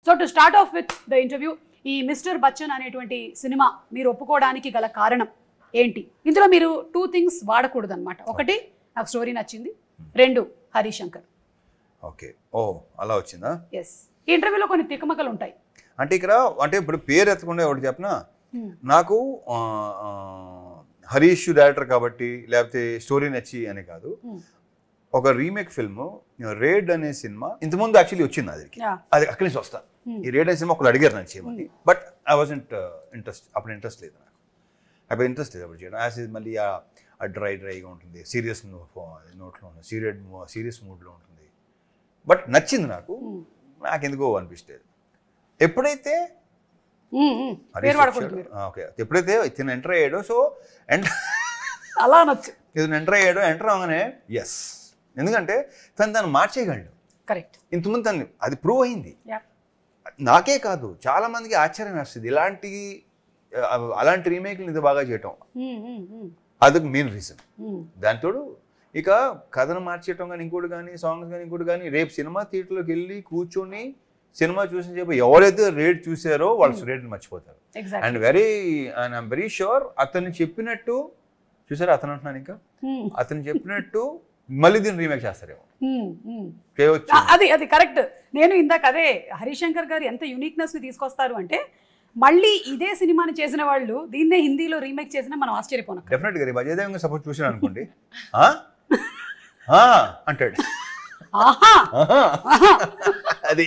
So to start of with the interview, ఈ mister Bachchan అనేటువంటి cinema మీరు ఒప్పుకోవడానికి గల కారణం ఏంటి? ఇందులో మీరు 2 థింగ్స్ వాడకూడదు అనమాట. ఒకటి, నాకు స్టోరీ నచ్చింది. 2, హరిశంకర్. ఓకే, ఓ అలా వచ్చిందా? ఎస్. ఈ ఇంటర్వ్యూలో కొన్ని తికమకలు ఉంటాయి. అంటే ఇక్కడ అంటే ఇప్పుడు పేరు ఎత్తకుండా ఒకటి చెప్పనా, నాకు హరీష్ డైరెక్టర్ కాబట్టి లేకపోతే స్టోరీ నచ్చి అని కాదు, ఒక రీమేక్ ఫిల్మ్ రేడ్ అనే సినిమా ఇంతకుముందు యాక్చువల్లీ వచ్చింది, అది అక్కడి నుంచి వస్తా. ఈ రేడ్ అనే సినిమా ఒకరు అడిగారు నాకు చేయమని, బట్ ఐ వాజంట్ అప్పుడు ఇంట్రెస్ట్ లేదు నాకు, అప్పుడు ఇంట్రెస్ట్ లేదు అప్పుడు చేయడం. యాజ్ మళ్ళీ డ్రైగా ఉంటుంది, సీరియస్ నోట్లో ఉంటుంది, సీరియస్ మూడ్లో ఉంటుంది. బట్ నచ్చింది నాకు, నాకెందుకో అనిపిస్తుంది. ఎప్పుడైతే ఓకే ఎప్పుడైతే ఇతను ఎంటర్ అయ్యాడో, సో అలా నచ్చు ఇతను ఎంటర్ అవగానే ఎస్, ఎందుకంటే తను దాన్ని మార్చేయగలడు. కరెక్ట్. ఇంతకుముందు తను అది ప్రూవ్ అయింది. నాకే కాదు చాలా మందికి ఆశ్చర్యం వేస్తుంది అలాంటి రీమేక్లు ఇంత బాగా చేయటం. అదొక మెయిన్ రీజన్. దానితోడు ఇక కథను మార్చేయటం కానీ ఇంకోటి కానీ సాంగ్స్ కానీ ఇంకోటి కానీ, రేపు సినిమా థియేటర్లోకి వెళ్ళి కూర్చొని సినిమా చూసిన చెప్పి ఎవరైతే రేట్ చూసారో వాళ్ళు రేట్ని మర్చిపోతారు. అండ్ ఐఎమ్ వెరీ షూర్ అతను చెప్పినట్టు చూసారా, అతను అంటున్నాను ఇంకా అతను చెప్పినట్టు మళ్ళీ దీన్ని రీమేక్ చేస్తారేమో. అది కరెక్ట్. నేను ఇందాక అదే హరిశంకర్ గారు ఎంత యూనిక్నెస్ ని తీసుకొస్తారు అంటే, మళ్ళీ ఇదే సినిమాని చేసిన వాళ్ళు దీన్నే హిందీలో రీమేక్ చేసినా మనం ఆశ్చర్యపోను. డెఫినెట్ గా అజయ్ దేవగన్ సపోజ్ చూసాను అనుకోండి అంటాడు, అది